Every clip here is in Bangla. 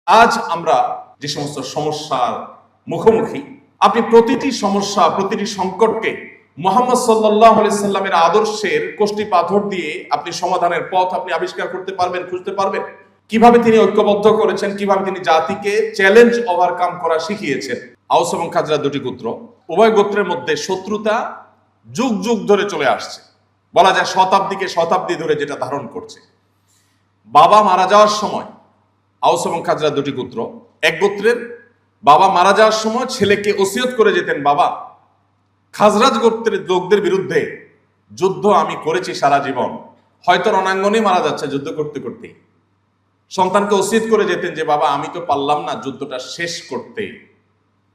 আজ আমরা যে সমস্ত সমস্যার মুখোমুখি, আপনি প্রতিটি সমস্যা, প্রতিটি সংকটকে মুহাম্মদ সাল্লাল্লাহু আলাইহি সাল্লামের আদর্শের কষ্টি পাথর দিয়ে আপনি সমাধানের পথ আপনি আবিষ্কার করতে পারবেন, খুঁজতে পারবেন। কিভাবে তিনি ঐক্যবদ্ধ করেছেন, কিভাবে তিনি জাতিকে চ্যালেঞ্জ ওভারকাম করা শিখিয়েছেন। আওস এবং খাজরা দুটি গোত্র, উভয় গোত্রের মধ্যে শত্রুতা যুগ যুগ ধরে চলে আসছে, বলা যায় শতাব্দীকে শতাব্দী ধরে যেটা ধারণ করছে। বাবা মারা যাওয়ার সময় আওস এবং খাজরা দুটি গোত্র, এক গোত্রের বাবা মারা যাওয়ার সময় ছেলেকে ওসিয়ত করে যেতেন, বাবা খাজরাজ গোত্রের লোকদের বিরুদ্ধে যুদ্ধ আমি করেছি সারা জীবন, হয়তো রণাঙ্গনে মারা যাচ্ছে যুদ্ধ করতে করতে। সন্তানকে ওসিয়ত করে যেতেন যে বাবা আমি তো পারলাম না যুদ্ধটা শেষ করতে,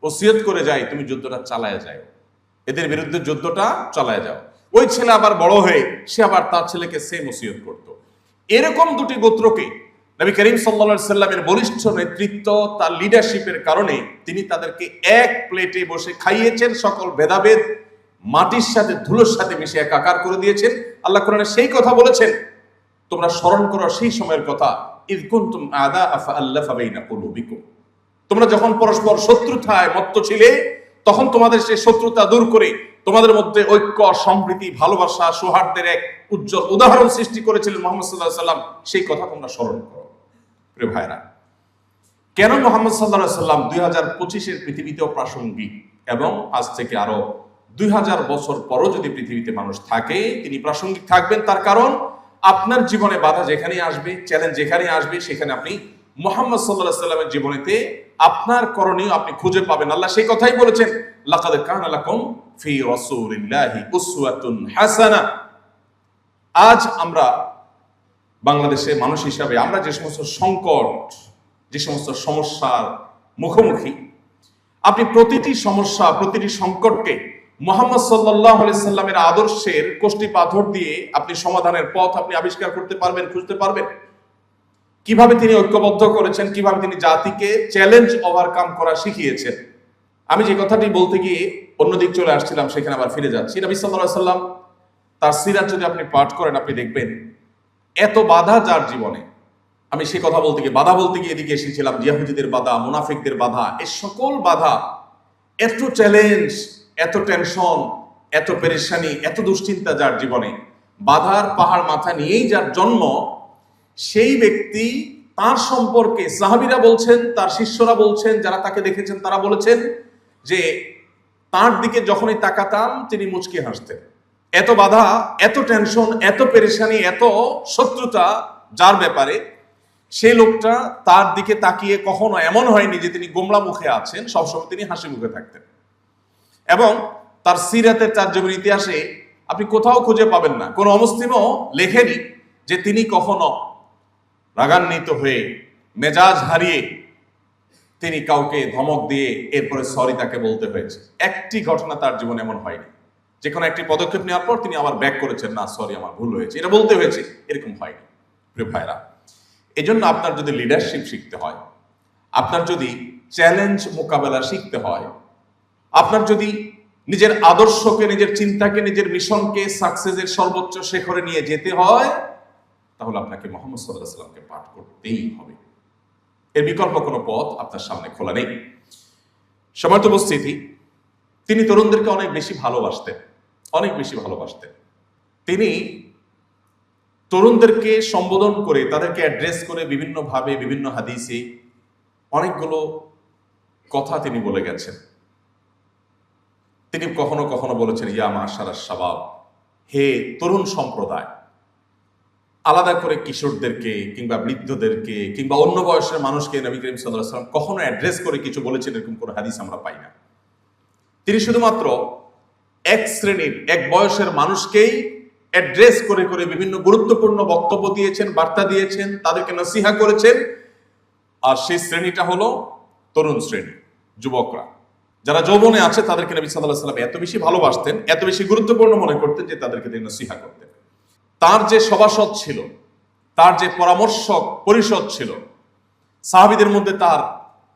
ওসিয়ত করে যাই তুমি যুদ্ধটা চালায় যাও, এদের বিরুদ্ধে যুদ্ধটা চালায় যাও। ওই ছেলে আবার বড় হয়ে সে আবার তার ছেলেকে সেম ওসিয়ত করত। এরকম দুটি গোত্রকে নবী করিম সাল্লাল্লাহু আলাইহি সাল্লামের বলিষ্ঠ নেতৃত্ব, তার লিডারশিপের কারণে তিনি তাদেরকে এক প্লেটে বসে খাইয়েছেন, সকল ভেদাভেদ মাটির সাথে ধুলোর সাথে মিশে একাকার করে দিয়েছেন। আল্লাহ কোরআনে সেই কথা বলেছেন, তোমরা স্মরণ করো সেই সময়ের কথা, ইয কুনতুম আ'দা ফাআল্লাফা বাইনা কুলুবিকুম, তোমরা যখন পরস্পর শত্রুতায় মত্ত ছিলে তখন তোমাদের সেই শত্রুতা দূর করে তোমাদের মধ্যে ঐক্য, সম্প্রীতি, ভালোবাসা, সৌহার্দ্যের এক উজ্জ্বল উদাহরণ সৃষ্টি করেছিলেন মুহাম্মদ সাল্লাল্লাহু আলাইহি সাল্লাম। সেই কথা তোমরা স্মরণ করো। প্রিয় ভাইরা, কেন মুহাম্মদ সাল্লাল্লাহু আলাইহি সাল্লাম 2025-এর পৃথিবীতেও প্রাসঙ্গিক এবং আজ থেকে আরো 2000 বছর পরও যদি পৃথিবীতে মানুষ থাকে তিনি প্রাসঙ্গিক থাকবেন? তার কারণ আপনার জীবনে বাধা যেখানে আসবে, চ্যালেঞ্জ যেখানে আসবে, সেখানে আপনি মুহাম্মদ সাল্লাল্লাহু আলাইহি সাল্লামের জীবনেতে আপনার করণীয় আপনি খুঁজে পাবেন। আল্লাহ সেই কথাই বলেছেন, লাকাদ কানা লাকুম ফি রাসূলিল্লাহি উসওয়াতুন হাসানাহ। আজ আমরা বাংলাদেশের মানুষ হিসাবে আমরা যে সমস্ত সংকট, যে সমস্ত সমস্যার মুখোমুখি, আপনি প্রতিটি সমস্যা, প্রতিটি সংকটকে মুহাম্মদ সাল্লাল্লাহু আলাইহি সাল্লামের আদর্শের কষ্টি পাথর দিয়ে আপনি সমাধানের পথ আপনি আবিষ্কার করতে পারবেন, খুঁজতে পারবেন। কিভাবে তিনি ঐক্যবদ্ধ করেছেন, কিভাবে তিনি জাতিকে চ্যালেঞ্জ ওভারকাম করা শিখিয়েছেন। আমি যে কথাটি বলতে গিয়ে অন্যদিক চলে আসছিলাম, সেখানে আবার ফিরে যাচ্ছি। নবী সাল্লাল্লাহু আলাইহি সাল্লাম তার সিরাত যদি আপনি পাঠ করেন, আপনি দেখবেন এত বাধা যার জীবনে, আমি সেই কথা বলতে গিয়ে বাধা বলতে গিয়ে এদিকে এসেছিলাম, ইহুদিদের বাধা, মুনাফিকদের বাধা, এই সকল বাধা, এত চ্যালেঞ্জ, এত টেনশন, এত পেরেশানি, এত দুশ্চিন্তা যার জীবনে, বাধার পাহাড় মাথা নিয়েই যার জন্ম, সেই ব্যক্তি তার সম্পর্কে সাহাবীরা বলছেন, তার শিষ্যরা বলছেন, যারা তাকে দেখেছেন তারা বলেছেন যে তার দিকে যখনই তাকাতাম তিনি মুচকি হাসতেন। এত বাধা, এত টেনশন, এত পেরেশানি, এত শত্রুতা যার ব্যাপারে, সেই লোকটা তার দিকে তাকিয়ে কখনো এমন হয়নি যে তিনি গোমড়া মুখে আছেন, সবসময় তিনি হাসি মুখে থাকতেন। এবং তার সিরাতের তারজমের ইতিহাসে আপনি কোথাও খুঁজে পাবেন না, কোন অমুসলিমও লেখেনি যে তিনি কখনো রাগান্বিত হয়ে, মেজাজ হারিয়ে তিনি কাউকে ধমক দিয়ে এরপরে সরি তাকে বলতে হয়েছে। একটি ঘটনা তার জীবনে এমন হয়নি যে কোনো একটি পদক্ষেপ নেওয়ার পর তিনি আবার ব্যাক করেছেন, না সরি আমার ভুল হয়েছে, এটা বলতে হয়েছে, এরকম হয়নি। প্রিয় ভাইরা, এই জন্য আপনার যদি লিডারশিপ শিখতে হয়, আপনার যদি চ্যালেঞ্জ মোকাবেলা শিখতে হয়, আপনার যদি নিজের আদর্শকে, নিজের চিন্তাকে, নিজের মিশনকে সাকসেসের সর্বোচ্চ শিখরে নিয়ে যেতে হয়, তাহলে আপনাকে মুহাম্মদ সাল্লাল্লাহু আলাইহি সাল্লামকে পাঠ করতেই হবে। এর বিকল্প কোনো পথ আপনার সামনে খোলা নেই। সম্মানিত উপস্থিতি, তিনি তরুণদেরকে অনেক বেশি ভালোবাসতেন, অনেক বেশি ভালোবাসতেন। তিনি তরুণদেরকে সম্বোধন করে, তাদেরকে অ্যাড্রেস করে বিভিন্নভাবে, বিভিন্ন হাদিসে অনেকগুলো কথা তিনি বলে গেছেন। তিনি কখনো কখনো বলেছেন, ইয়া মাশারাশ শাবাব, হে তরুণ সম্প্রদায়। আলাদা করে কিশোরদেরকে কিংবা বৃদ্ধদেরকে কিংবা অন্য বয়সের মানুষকে নবী করিম সাল্লাল্লাহু আলাইহি ওয়াসাল্লাম কখনো অ্যাড্রেস করে কিছু বলেছেন এরকম কোনো হাদিস আমরা পাই না। তিনি শুধুমাত্র এক শ্রেণীর, এক বয়সের মানুষকেই অ্যাড্রেস করে করে বিভিন্ন গুরুত্বপূর্ণ বক্তব্য দিয়েছেন, বার্তা দিয়েছেন, তাদেরকে নসিহা করেছেন। আর সেই শ্রেণীটা হলো তরুণ শ্রেণী, যুবকরা, যারা যৌবনে আছে, তাদেরকে নবী সাল্লাল্লাহু আলাইহি ওয়াসাল্লাম এত বেশি ভালোবাসতেন, এত বেশি গুরুত্বপূর্ণ মনে করতেন যে তাদেরকে তিনি নসিহা করতেন। তার যে সভাসদ ছিল, তার যে পরামর্শক পরিষদ ছিল, সাহাবীদের মধ্যে তার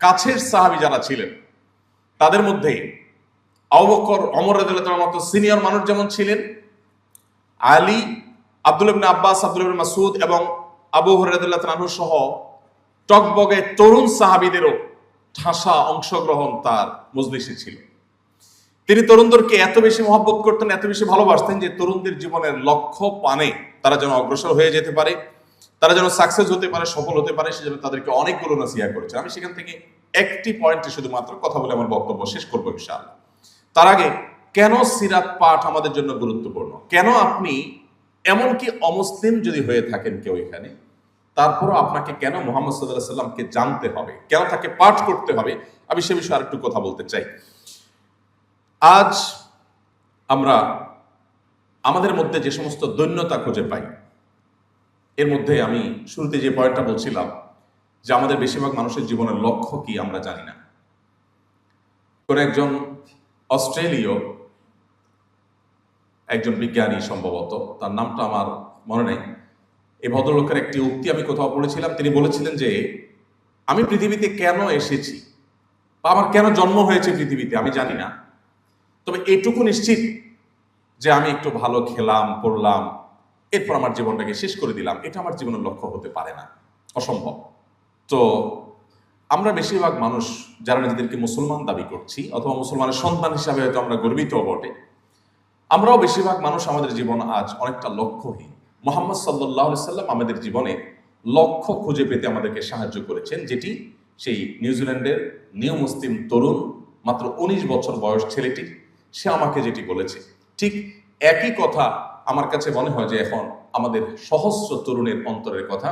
কাছের সাহাবী যারা ছিলেন, তাদের মধ্যে আবু বকর, ওমর রাদিয়াল্লাহু তাআলার মতো সিনিয়র মানুষ যেমন ছিলেন, আলী, আব্দুল্লাহ ইবনে আব্বাস, আব্দুল্লাহ ইবনে মাসউদ এবং আবু হুরায়রা রাদিয়াল্লাহু তাআলা সহ টকবগে তরুণ সাহাবীদেরও ঠাসা অংশগ্রহণ তার মজলিসে ছিল। তিনি তরুণদেরকে এত বেশি মহব্বত করতেন, এত বেশি ভালোবাসতেন যে তরুণদের জীবনের লক্ষ্য পানে তারা যেন অগ্রসর হয়ে যেতে পারে, তারা যেন সাকসেস হতে পারে, সফল হতে পারে, সেজন্য তাদেরকে অনেকগুলো নসিহত করেছেন। আমি সেখান থেকে একটি পয়েন্টে শুধুমাত্র কথা বলে আমার বক্তব্য শেষ করবো ইনশাআল্লাহ। তার আগে, কেন সিরাত পাঠ আমাদের জন্য গুরুত্বপূর্ণ, কেন আপনি এমনকি অমুসলিম যদি হয়ে থাকেন কেউ এখানে, তারপরও আপনাকে কেন মুহাম্মদ সাল্লাল্লাহু আলাইহি সাল্লামকে জানতে হবে, কেন তাকে পাঠ করতে হবে, আমি সে বিষয়ে আরেকটু কথা বলতে চাই। আজ আমরা আমাদের মধ্যে যে সমস্ত দৈন্যতা খুঁজে পাই, এর মধ্যে আমি শুরুতে যে পয়েন্টটা বলছিলাম যে আমাদের বেশিরভাগ মানুষের জীবনের লক্ষ্য কি আমরা জানি না। কোন একজন অস্ট্রেলীয় একজন বিজ্ঞানী, সম্ভবত তার নামটা আমার মনে নেই, এই ভদ্রলোকের একটি উক্তি আমি কোথাও পড়েছিলাম। তিনি বলেছিলেন যে আমি পৃথিবীতে কেন এসেছি বা আমার কেন জন্ম হয়েছে পৃথিবীতে আমি জানি না, তবে এইটুকু নিশ্চিত যে আমি একটু ভালো খেলাম, পড়লাম, এরপর আমার জীবনটাকে শেষ করে দিলাম, এটা আমার জীবনের লক্ষ্য হতে পারে না, অসম্ভব। তো আমরা বেশিরভাগ মানুষ যারা নিজেদেরকে মুসলমান দাবি করছি অথবা মুসলমানের সন্তান হিসাবে হয়তো আমরা গর্বিত বটে, আমরাও বেশিরভাগ মানুষ আমাদের জীবন আজ অনেকটা লক্ষ্যহীন। মুহাম্মদ সাল্লাল্লাহু আলাইহি সাল্লাম আমাদের জীবনে লক্ষ্য খুঁজে পেতে আমাদেরকে সাহায্য করেছেন, যেটি সেই নিউজিল্যান্ডের নিউ মুসলিম তরুণ, মাত্র 19 বছর বয়স ছেলেটি, সে আমাকে যেটি বলেছে, ঠিক একই কথা আমার কাছে মনে হয় যে এখন আমাদের সহস্র তরুণের অন্তরের কথা,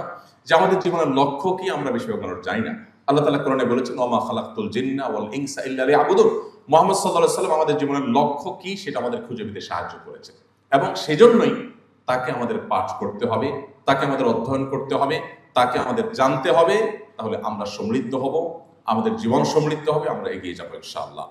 যে আমাদের জীবনের লক্ষ্য কি আমরা বেশিরভাগ মানুষ জানি না। আল্লাহ তাআলা কোরআনে বলেছেন, ওয়া মা খালাকতুল জিন্না ওয়াল ইনসা ইল্লা লিয়াবুদুন। মুহাম্মদ সাল্লাল্লাহু আলাইহি সাল্লাম আমাদের জীবনের লক্ষ্য কি সেটা আমাদের খুঁজে পেতে সাহায্য করেছে, এবং সেজন্যই তাকে আমাদের পাঠ করতে হবে, তাকে আমাদের অধ্যয়ন করতে হবে, তাকে আমাদের জানতে হবে। তাহলে আমরা সমৃদ্ধ হব, আমাদের জীবন সমৃদ্ধ হবে, আমরা এগিয়ে যাবো ইনশাআল্লাহ।